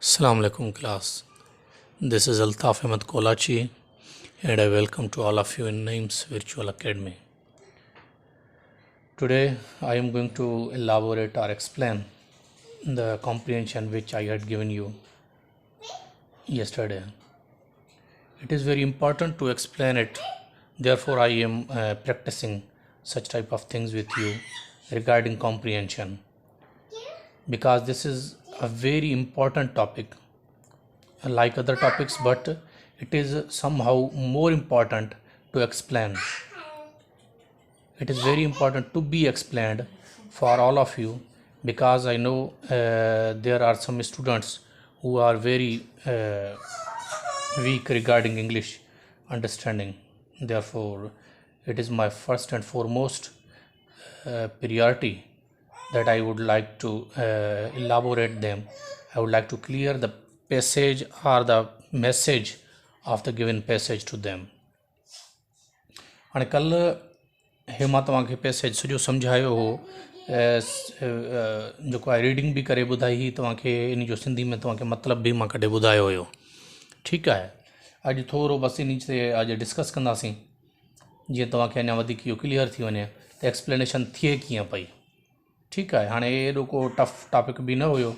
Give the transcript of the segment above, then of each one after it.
Assalamu alaikum class. This is Altaf Ahmed Kolachi and I welcome to all of you in Naeem's Virtual Academy. Today I am going to elaborate or explain the comprehension which I had given you yesterday. It is very important to explain it. Therefore I am practicing such type of things with you regarding comprehension, because this is a very important topic like other topics, but it is somehow more important to explain. It is very important to be explained for all of you, because I know there are some students who are very weak regarding English understanding. Therefore it is my first and foremost priority that I would like to elaborate them. I would like to clear the passage or the message of the given passage to them. हाणे कल हे मां तव्हांखे passage सॼो सम्झायो हो, जेको आहे reading बि करे ॿुधाई हुई तव्हांखे, इन जो सिंधी में तव्हांखे मतिलब बि मां कढे ॿुधायो हुयो. ठीकु आहे, अॼु थोरो बसि इन ते अॼु डिस्कस कंदासीं जीअं तव्हांखे अञा वधीक इहो क्लियर थी वञे त एक्सप्लेनेशन थिए कीअं पई. ठीकु आहे, हाणे एॾो को टफ टॉपिक बि न हुयो,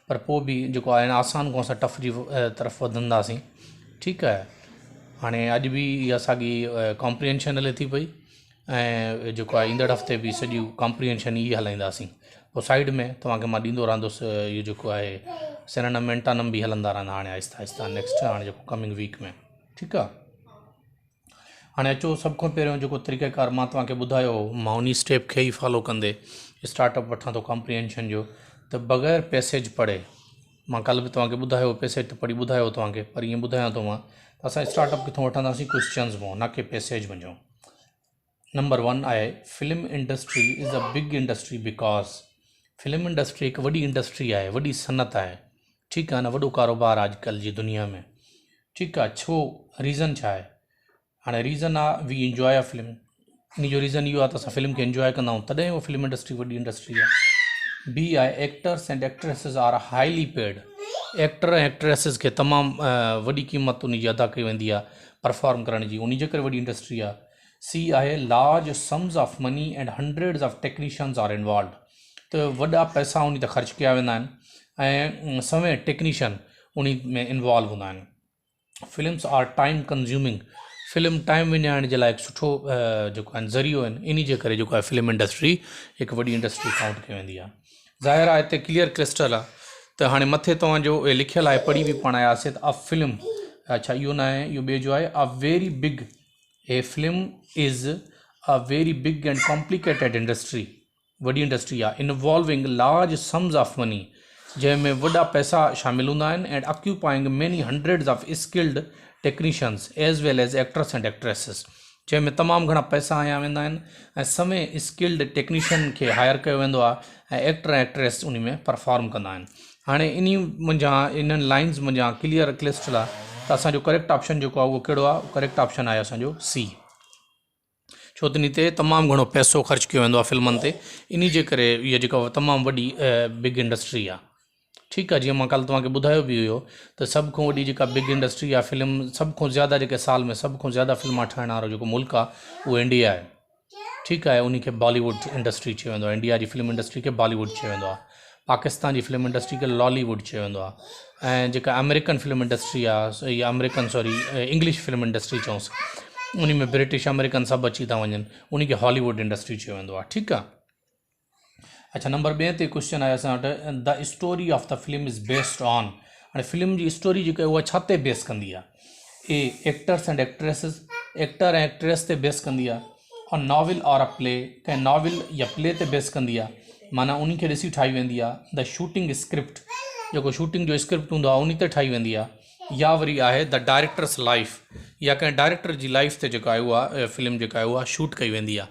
पर पोइ बि जेको आहे आसान खां असां टफ जी तरफ़ वधंदासीं. ठीकु आहे, हाणे अॼु बि इहा असांजी कॉम्प्रिहेंशन हले थी पई ऐं जेको आहे ईंदड़ हफ़्ते बि सॼी कॉम्प्रिहेंशन ई हलाईंदासीं. पोइ साइड में तव्हांखे मां ॾींदो रहंदुसि इहो जेको आहे सिनोनिम मेंटानिम बि हलंदा रहंदा हाणे आहिस्ता आहिस्ता नेक्स्ट हाणे जेको कमिंग वीक में. ठीकु आहे, हाणे अचो सभ खां पहिरियों जेको तरीक़ेकार मां तव्हांखे ॿुधायो हो, मां उन स्टेप खे ई फॉलो कंदे स्टार्टअप वठां थो कॉम्प्रिहेंशन जो, त बग़ैर पैसेज पढ़े, मां कल्ह बि तव्हांखे ॿुधायो पैसेज त पढ़ी ॿुधायो तव्हांखे, पर ईअं ॿुधायां थो मां त असां स्टार्टअप किथां वठंदासीं, क्वेश्चन्स मां, न कि पैसेज वञूं. नंबर 1 आहे film industry is a big industry because film industry हिकु वॾी इंडस्ट्री आहे, वॾी सनत आहे. ठीकु आहे न, वॾो कारोबार आहे अॼुकल्ह जी दुनिया में. ठीकु आहे, छो रीज़न छा आहे? हाणे रीज़न आहे वी इंजॉय अ फिल्म. इन जो रीज़न इहो आहे त असां फिल्म खे इंजॉय कंदा आहियूं, तॾहिं उहो फिल्म इंडस्ट्री वॾी इंडस्ट्री आहे. बी आहे actors and actresses are highly paid. Actor ऐं एक्ट्रेसिस खे तमामु वॾी क़ीमत उन जी अदा कई वेंदी आहे परफॉर्म करण जी, उन जे करे वॾी इंडस्ट्री आहे. सी आहे large sums of money and hundreds of technicians are involved. त वॾा पैसा उन ते ख़र्च कया वेंदा आहिनि ऐं सवें टेक्नीशियन उन में इन्वॉल्व हूंदा आहिनि. Films are time consuming. Film time विञाइण जे लाइ हिकु सुठो जेको आहे ज़रियो आहिनि, इन जे करे जेको आहे फिल्म इंडस्ट्री हिकु वॾी इंडस्ट्री काउंट कई वेंदी आहे. ज़ाहिर आहे हिते क्लियर क्रिस्टल आहे. त हाणे मथे तव्हांजो लिखियलु आहे, पढ़ी बि पाण आयासीं त अ फिल्म, अच्छा इहो न आहे, इहो ॿिए जो आहे, a very big, a film is a very big and complicated industry. वॾी इंडस्ट्री आहे involving large sums of money, जंहिंमें वॾा पैसा शामिल हूंदा आहिनि, and occupying many hundreds of skilled technicians as well as actors and actresses, जंहिंमें तमामु घणा पैसा आया वेंदा आहिनि ऐं समय स्किल्ड टेक्नीशियन खे हायर कयो वेंदो आहे ऐं एक्टर ऐं एक्ट्रेस उन में परफॉर्म कंदा आहिनि. हाणे इन मुंहिंजा इन्हनि लाइन्स मुंहिंजा क्लियर क्लिस्टल आहे, त असांजो करेक्ट ऑप्शन जेको आहे उहो कहिड़ो आहे? करेक्ट ऑप्शन आहे असांजो सी. छो त इन ते तमामु घणो पैसो ख़र्च कयो वेंदो आहे फिल्मनि ते, इन जे करे इहा जेका तमामु वॾी बिग इंडस्ट्री आहे. ठीकु आहे, जीअं मां कल्ह तव्हांखे ॿुधायो बि हुयो त सभ खां वॾी जेका बिग इंडस्ट्री आहे फिल्म, सभ खां ज़्यादा जेके साल में सभ खां ज़्यादा फिल्मां ठाहिण वारो जेको मुल्क आहे उहो इंडिया आहे. ठीकु आहे, उन खे बॉलीवुड इंडस्ट्री चयो वेंदो आहे. इंडिया जी फिल्म इंडस्ट्री खे बॉलीवुड चयो वेंदो आहे, पाकिस्तान जी फिल्म इंडस्ट्री खे लॉलीवुड चयो वेंदो आहे, ऐं जेका अमेरिकन फिल्म इंडस्ट्री आहे, या अमेरिकन इंग्लिश फिल्म इंडस्ट्री चऊंसि, उन में ब्रिटिश अमेरिकन सभु अची था वञनि, उन खे हॉलीवुड इंडस्ट्री चयो वेंदो आहे. ठीकु आहे, अच्छा नंबर 2 ते क्वेश्चन आहे असां वटि, the story of the film is based on. हाणे फिल्म जी स्टोरी जेका आहे उहा छा ते बेस कंदी आहे? ए एक्टर्स एंड एक्ट्रेसिस, एक्टर ऐं एक्ट्रेस ते बेस कंदी आहे. और नॉविल और अ प्ले, कंहिं नॉविल या प्ले ते बेस कंदी आहे, माना उन खे ॾिसी ठाही वेंदी आहे. द शूटिंग स्क्रिप्ट, जेको शूटिंग जो स्क्रिप्ट हूंदो आहे उन ते ठाही वेंदी आहे. या वरी आहे द डायरेक्टर्स लाइफ, या कंहिं डायरेक्टर जी लाइफ ते जेका आहे उहा फिल्म जेका आहे उहा शूट कई वेंदी आहे.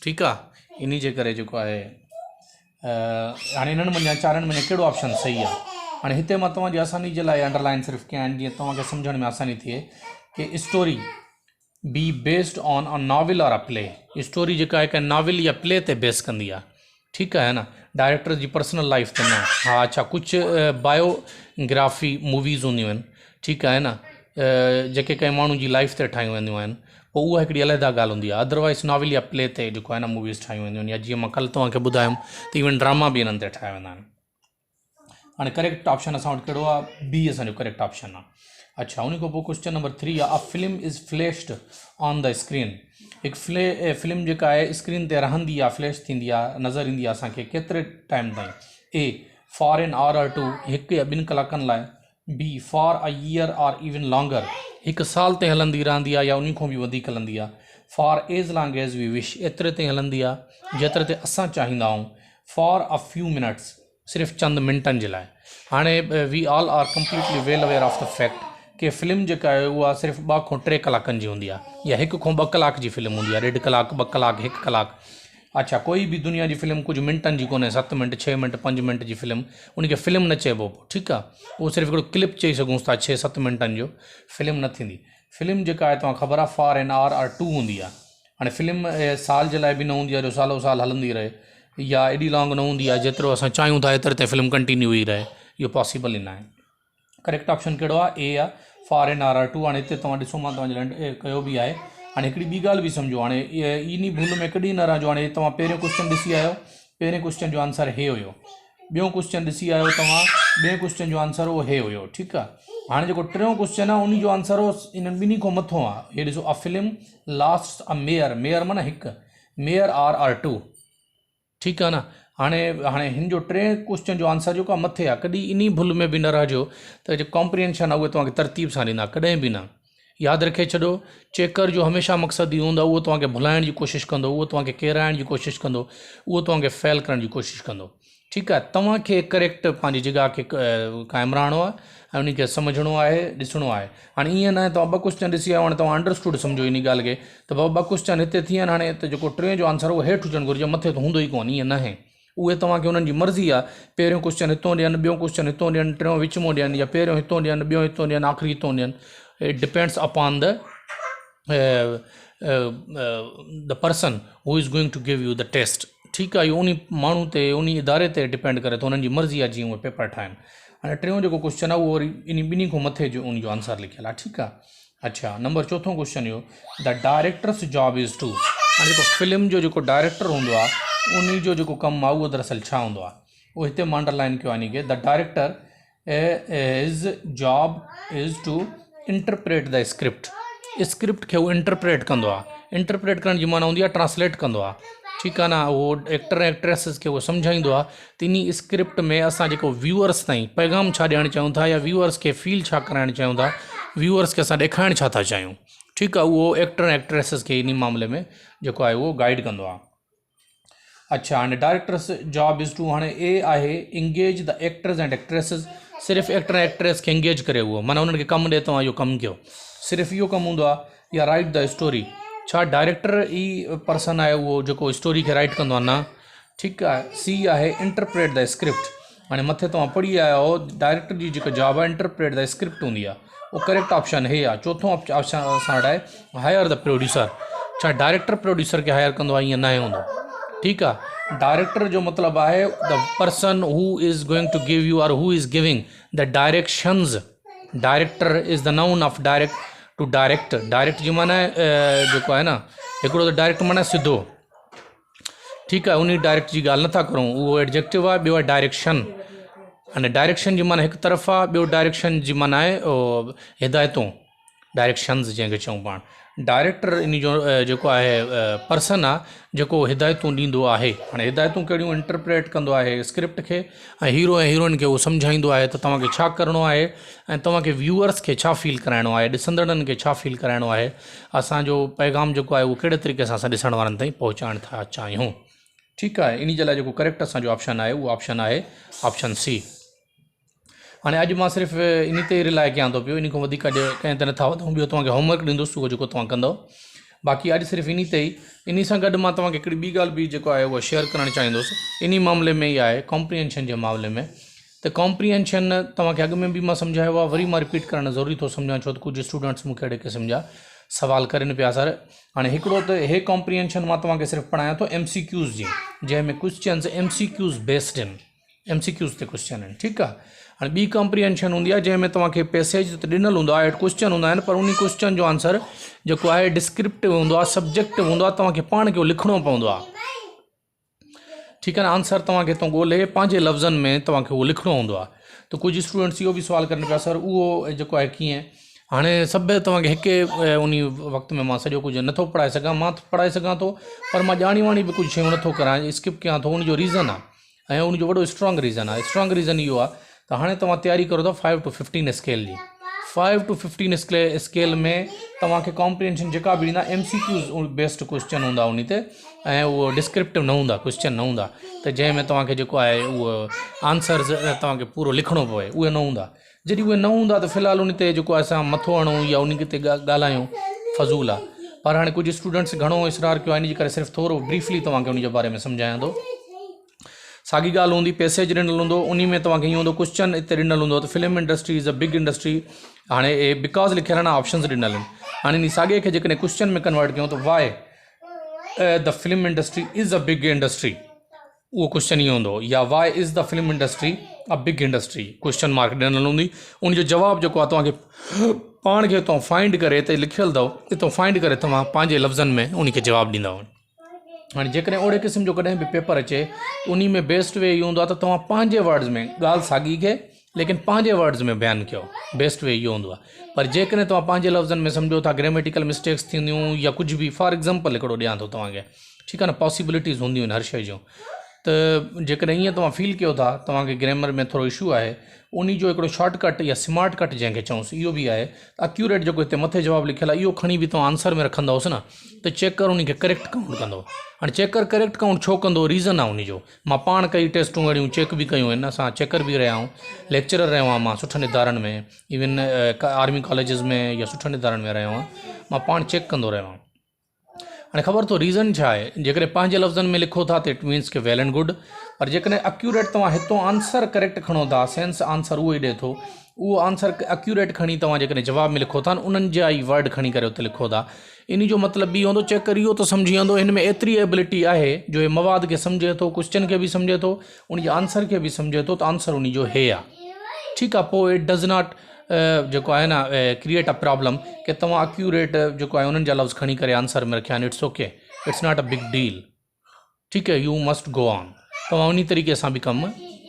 ठीकु आहे, इन जे करे जेको आहे हाणे इन्हनि मंझां चारनि मंझां कहिड़ो ऑप्शन सही आहे? हाणे हिते मां तव्हांजी आसानी जे लाइ अंडरलाइन सिर्फ़ु कया आहिनि, जीअं तव्हांखे सम्झण में आसानी थिए कि story be based on a novel और अ प्ले. स्टोरी जेका आहे कंहिं नॉविल या प्ले ते बेस कंदी आहे. ठीकु आहे न, डायरेक्टर जी पर्सनल लाइफ ते न। हाँ अच्छा, कुछ बायोग्राफी मूवीज़ हूंदियूं आहिनि, ठीकु आहे न, जेके कंहिं माण्हू जी लाइफ ते ठाहियूं वेंदियूं आहिनि, पोइ उहा हिकिड़ी अलॻि ॻाल्हि हूंदी आहे। अदरवाइज़ नॉवल या प्ले ते जेको आहे न मूवीज़ ठाहियूं वेंदियूं आहिनि, या जीअं मां कल्ह तव्हांखे ॿुधायुमि त इवन ड्रामा बि इन्हनि ते ठाहिया वेंदा आहिनि। हाणे करेक्ट ऑप्शन असां वटि कहिड़ो आहे? बी असांजो करेक्ट ऑप्शन आहे। अच्छा, उन खां पोइ क्वेश्चन नंबर 3 आहे, a film is flashed on the screen. हिकु फिल्म जेका आहे स्क्रीन ते रहंदी आहे, फ्लैश थींदी आहे, नज़र ईंदी आहे असांखे केतिरे टाइम ताईं? ए फॉर एन आवर और टू, हिकु या ॿिनि कलाकनि लाइ। बी फॉर अ ईयर और इवन लॉन्गर, हिकु साल ताईं हलंदी रहंदी आहे या उन खां बि वधीक हलंदी आहे। For as long as we wish, एतिरे ताईं हलंदी आहे जेतिरे ते असां चाहींदा आहियूं। फॉर अ फ्यू मिनट्स, सिर्फ़ु चंद मिंटनि जे लाइ। हाणे we all are completely well aware of the fact कि फिल्म जेका आहे उहा सिर्फ़ु 2 खां 3 कलाकनि जी हूंदी आहे, या 1 खां 2 कलाक जी फिल्म हूंदी आहे, 1.5 कलाक, 2 कलाक, 1 कलाक। अच्छा, कोई भी दुनिया जी फिल्म कुछ मिनटनि जी कोन्हे, 7 मिनट, 6 मिनट, 5 मिनट जी फिल्म, उनखे फिल्म न चइबो, ठीकु आहे। उहो सिर्फ़ु हिकिड़ो क्लिप चई सघूं था, 6-7 मिनटनि जो, फिल्म न थींदी। फिल्म जेका आहे तव्हां ख़बर आहे फॉर एन आवर और टू हूंदी आहे। हाणे फिल्म साल जे लाइ बि न हूंदी आहे जो सालो साल हलंदी रहे, या एॾी लॉन्ग न हूंदी आहे जेतिरो असां चाहियूं था एतिरे ते फिल्म कंटिन्यू ई रहे, इहो पॉसिबल ई न आहे। करेक्ट ऑप्शन कहिड़ो आहे? ए आहे for N R R two. हाणे हिते तव्हां ॾिसो, मां तव्हांजे लाइ कयो बि आहे। हाणे हिकिड़ी ॿी ॻाल्हि बि सम्झो, हाणे इन भूल में कॾहिं न रहजो। हाणे तव्हां पहिरियों क्वेश्चन ॾिसी आहियो, पहिरें क्वेश्चन जो आंसर हे हुयो, ॿियों क्वेश्चन ॾिसी आहियो तव्हां, ॿिए क्वेश्चन जो आंसर उहो हे हुयो, ठीकु आहे। हाणे जेको टियों क्वेश्चन आहे उन जो आंसर हो इन्हनि ॿिन्ही खां मथां आहे। हे ॾिसो, a film last a mayor, mayor माना हिकु, मेयर आर टू, ठीकु आहे न। हाणे हिन जो 3 क्वेश्चन जो आंसर जेको आहे मथे आहे। कॾहिं इन भुल में बि न रहजो त जो कॉम्प्रिहेंशन आहे उहे तव्हांखे तरतीब सां ॾींदा, कॾहिं बि न। यादि रखे छॾो, चेकर जो हमेशह मक़सदु इहो हूंदो, उहो तव्हांखे भुलाइण जी कोशिशि कंदो, उहो तव्हांखे किराइण जी कोशिशि कंदो, उहो तव्हांखे फेल करण जी कोशिशि कंदो, ठीकु आहे। तव्हांखे करेक्ट पंहिंजी जॻह खे क़ाइमु रहणो आहे ऐं उनखे सम्झणो आहे, ॾिसणो आहे। हाणे ईअं न तव्हां 2 क्वेश्चन ॾिसी आयो, हाणे तव्हां अंडरस्टूड सम्झो इन ॻाल्हि खे, त 2 क्वेश्चन हिते थी आहिनि, हाणे त जेको 3 जो आंसर उहो हेठि हुजणु घुरिजे, मथे त हूंदो ई कोन, ईअं न आहे। उहे तव्हांखे उन्हनि जी मर्ज़ी आहे, पहिरियों क्वेश्चन हितों ॾियनि, ॿियों क्वेश्चन हितों ॾियनि, 3 विच में ॾियनि, या पहिरियों हितों ॾियनि, ॿियों हितों ॾियनि, आख़िरी हितों ॾियनि। It depends upon the person who is going to give you the test, ठीकु आहे। इहो उन माण्हू ते, उन इदारे ते डिपेंड करे थो, उन्हनि जी मर्ज़ी आहे जीअं उहे पेपर ठाहिनि। हाणे 3 जेको क्वेश्चन आहे उहो वरी इन ॿिन्ही खां मथे जो उन जो आंसर लिखियलु आहे, ठीकु आहे। अच्छा, नंबर 4 क्वेश्चन इहो, the director's job is to. हाणे जेको फिल्म जो जेको डायरेक्टर हूंदो आहे उन जो जेको कमु आहे उहो दरअसल छा हूंदो आहे, उहो हिते मां अंडरलाइन कयो आहे। इनखे, the director is job is to interpret the script खे उहो इंटरप्रेट कंदो आहे। इंटरप्रेट करण जी माना हूंदी आहे ट्रांसलेट कंदो आहे, ठीकु आहे न। उहो एक्टर ऐं एक्ट्रेसिस खे उहो सम्झाईंदो आहे त इन स्क्रिप्ट में असां जेको व्यूअर्स ताईं पैगाम छा ॾियणु चाहियूं था, या व्यूअर्स खे फील छा कराइणु चाहियूं था, व्यूअर्स खे असां ॾेखारणु छा था चाहियूं, ठीकु आहे। उहो एक्टर ऐं एक्ट्रेसिस खे इन मामले में जेको आहे उहो गाइड कंदो आहे। अच्छा, हाणे डायरेक्टर्स जॉब इज़ टू। हाणे ए आहे इंगेज द एक्टर्स एंड एक्ट्रेसिस, सिर्फ़ु एक्टर ऐं एक्ट्रेस खे इंगेज करे, उहो माना उन्हनि खे कमु ॾिए, तव्हां इहो कमु कयो, सिर्फ़ु इहो कमु हूंदो आहे। या राइट द स्टोरी, छा डायरेक्टर ई पर्सन आहे उहो जेको स्टोरी खे राइट कंदो आहे? न, ठीकु आहे। सी आहे इंटरप्रेट द स्क्रिप्ट। हाणे मथे तव्हां पढ़ी आया हो, डायरेक्टर जी जेका जॉब आहे इंटरप्रेट द स्क्रिप्ट हूंदी आहे, उहो करेक्ट ऑप्शन हे आहे। 4 ऑप्शन असां वटि आहे, हायर द प्रोड्यूसर। छा डायरेक्टर प्रोड्यूसर खे हायर कंदो आहे? ईअं न हूंदो, ठीकु आहे। डायरेक्टर जो मतिलबु आहे the person who is going to give you or who is giving the directions. Director is the noun of direct to direct. Direct जी माना जेको आहे न, हिकिड़ो त डायरेक्ट माना सिधो, ठीकु आहे, उन डायरेक्ट जी ॻाल्हि नथा करूं, उहो एडजेक्टिव आहे। ॿियो आहे डायरेक्शन। अने डायरेक्शन जी माना हिकु तरफ़ आहे, ॿियो डायरेक्शन जी माना आहे हिदायतूं, डायरेक्शंस जंहिंखे चऊं पाण। डायरेक्टर इन जो जेको आहे पर्सन आहे जेको हिदायतूं ॾींदो आहे। हाणे हिदायतूं कहिड़ियूं? इंटरप्रेट कंदो आहे स्क्रिप्ट खे, ऐं हीरो ऐं हीरोइन खे उहो सम्झाईंदो आहे त तव्हांखे छा करिणो आहे, ऐं तव्हांखे व्यूअर्स खे छा फील कराइणो आहे, ॾिसंदड़नि खे छा फील कराइणो आहे, असांजो पैगाम जेको आहे उहो कहिड़े तरीक़े सां असां ॾिसण वारनि ताईं पहुचाइण था चाहियूं, ठीकु आहे। इन जे लाइ जेको करेक्ट असांजो ऑप्शन आहे उहो ऑप्शन आहे ऑप्शन सी। हाणे अॼु मां सिर्फ़ु इन ते रिलाए कयां थो पियो, इन खां वधीक अॼु कंहिं ते नथा वधूं। ॿियो तव्हांखे होमवर्क ॾींदुसि उहो जेको तव्हां कंदव, बाक़ी अॼु सिर्फ़ु इन ते ई। इन सां गॾु मां तव्हांखे हिकिड़ी ॿी ॻाल्हि बि जेको आहे उहा शेयर करणु चाहींदुसि, इन मामले में ई आहे कॉम्प्रिहेंशन जे मामले में। त कॉम्प्रिहेंशन तव्हांखे अॻु में बि मां सम्झायो आहे, वरी मां रिपीट करणु ज़रूरी थो सम्झां, छो त कुझु स्टूडेंट्स मूंखे अहिड़े क़िस्म जा सवाल करनि पिया सर। हाणे हिकिड़ो त हे कॉम्प्रिहेंशन मां तव्हांखे सिर्फ़ु पढ़ायां थो MCQs जी, जंहिंमें क्वेश्चन्स MCQs बेस्ड आहिनि, MCQs ते क्वेश्चन आहिनि, ठीकु आहे। हाणे ॿी कॉम्प्रिहेंशन हूंदी आहे जंहिंमें तव्हांखे पैसेज त ॾिनल हूंदो आहे, क्वेश्चन हूंदा आहिनि, पर उन क्वेश्चन जो आंसर जेको आहे डिस्क्रिप्टिव हूंदो आहे, सब्जेक्टिव हूंदो आहे, तव्हांखे पाण खे उहो लिखिणो पवंदो आहे, ठीकु आहे न। आंसर तव्हांखे तो ॻोल्हे पंहिंजे लफ़्ज़नि में तव्हांखे उहो लिखिणो हूंदो आहे। त कुझु स्टूडेंट्स इहो बि सुवाल करनि पिया सर उहो जेको आहे कीअं। हाणे सभु तव्हांखे हिकु उन वक़्त में मां सॼो कुझु नथो पढ़ाए सघां, मां पढ़ाए सघां थो, पर मां ॼाणी वाणी बि कुझु शयूं नथो करां, स्किप कयां थो। उनजो रीज़न आहे ऐं उनजो वॾो स्ट्रॉन्ग रीज़न आहे। स्ट्रॉन्ग रीज़न इहो आहे त हाणे तव्हां तयारी करो था 5 to 15 स्केल जी। 5 to 15 स्केल में तव्हांखे कॉम्प्रिहेंशन जेका बि ॾींदा MCQs बेस्ड क्वेश्चन हूंदा उन ते, ऐं उहो डिस्क्रिप्टिव न हूंदा, क्वेश्चन न हूंदा त जंहिंमें तव्हांखे जेको आहे उहो आंसर्स तव्हांखे पूरो लिखिणो पवे, उहे न हूंदा। जॾहिं उहे न हूंदा त फ़िलहालु उन ते जेको आहे असां मथो हणूं या उन ते ॻाल्हायूं फज़ूल आहे। पर हाणे कुझु स्टूडेंट्स घणो इसरार कयो आहे, इन जे करे सिर्फ़ु थोरो ब्रीफली तव्हांखे उन जे बारे में सम्झायां थो। साॻी ॻाल्हि हूंदी, पैसेज ॾिनल हूंदो, उन में तव्हांखे ईअं हूंदो क्वेश्चन हिते ॾिनल हूंदो त film industry is a big industry. हाणे बिकॉज़ लिखियल आहिनि, ऑप्शन्स ॾिनल आहिनि। हाणे इन साॻे खे जेकॾहिं क्वेश्चन में कन्वर्ट कयूं त why the film industry is a big industry, उहो क्वेश्चन इहो हूंदो, या why is the film industry a big industry, question mark ॾिनल हूंदी। उनजो जवाबु जेको आहे तव्हांखे पाण खे हितां फाइंड करे, हिते लिखियलु अथव, हितां फाइंड करे तव्हां पंहिंजे लफ़्ज़नि में उनखे जवाबु ॾींदव। हाणे जेकॾहिं ओड़े क़िस्म जो कॾहिं बि पेपर अचे उन में बेस्ट वे इहो हूंदो आहे त तव्हां पंहिंजे वर्ड्स में ॻाल्हि साॻी खे लेकिन पंहिंजे वर्ड्स में बयानु कयो, बेस्ट वे इहो हूंदो आहे। पर जेकॾहिं तव्हां पंहिंजे लफ़्ज़नि में सम्झो था ग्रामेटिकल मिस्टेक्स थींदियूं या कुझु बि, फॉर एग्ज़ाम्पल हिकिड़ो ॾियां थो तव्हांखे, ठीकु आहे न, पॉसिबिलिटीज़ हूंदियूं आहिनि हर शइ जूं। त जेकॾहिं ईअं तव्हां फील कयो था तव्हांखे ग्रामर में थोरो इशू आहे, उन जो हिकिड़ो शॉर्टकट या स्मार्ट कट जंहिंखे चऊंसि इहो बि आहे। अक्यूरेट जेको हिते मथे जवाबु लिखियलु आहे इहो खणी बि तव्हां आंसर में रखंदोसि न, त चेकर उनखे करेक्ट काउंट कंदो। हाणे चेकर करेक्ट काउंट छो कंदो, रीज़न आहे उनजो। मां पाण कई टेस्टूं अहिड़ियूं चेक बि कयूं आहिनि, असां चेकर बि रहिया आहियूं, लेक्चरर रहियो आहियां मां सुठनि इदारनि में, इवन आर्मी कॉलेजिस में या सुठनि इदारनि में रहियो आहियां, मां पाण चेक कंदो रहियो आहियां। हाणे ख़बर थो रीज़न छा आहे, जेकॾहिं पंहिंजे लफ़्ज़नि में लिखो था त इट मीन्स के वेल एंड गुड, पर जेकॾहिं अक्यूरेट तव्हां हितां आंसर करेक्ट खणो था, सेंस आंसर उहो ई ॾिए थो, उहो आंसर अक्यूरेट खणी तव्हां जेकॾहिं जवाब में लिखो था उन्हनि जा ई वर्ड खणी करे उते लिखो था, इन जो मतिलबु बि हूंदो चेकर इहो त सम्झी वेंदो हिन में एतिरी एबिलिटी आहे जो हे मवाद खे सम्झे थो, क्वेश्चन खे बि सम्झे थो, उन जे आंसर खे बि सम्झे थो, त आंसर उन जो हे आहे, ठीकु आहे। पोइ इट डज़ नॉट जेको आहे न क्रिएट अ प्रॉब्लम कि तव्हां अक्यूरेट जेको आहे उन्हनि जा लफ़्ज़ खणी करे आंसर में रखिया आहिनि, it's okay, it's not a big deal, ठीकु आहे। यू मस्ट गो ऑन, तव्हां उन तरीक़े सां बि कमु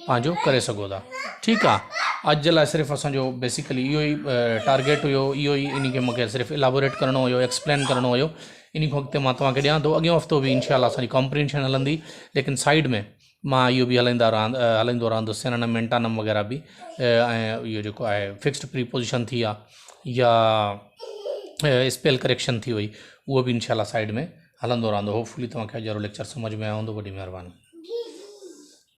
पंहिंजो करे सघो था, ठीकु आहे। अॼु जे लाइ सिर्फ़ु असांजो बेसिकली इहो ई टारगेट हुयो, इहो ई इन खे मूंखे सिर्फ़ु इलाबोरेट करिणो हुयो, एक्सप्लेन करिणो हुयो। इन खां अॻिते मां तव्हांखे ॾियां थो, अॻियों हफ़्तो बि इनशाला असांजी कॉम्प्रिहेंशन हलंदी, लेकिन साइड में मां इहो बि हलाईंदो रहंदुसि, सिनोनिम एंटोनिम वग़ैरह बि, ऐं इहो जेको आहे फिक्स्ड प्रीपोजिशन थी आहे या स्पेल करेक्शन थी वई, उहो बि इनशाला साइड में हलंदो रहंदो। होपफुली तव्हांखे अॼु वारो लेक्चर सम्झ में आयो हूंदो। वॾी महिरबानी।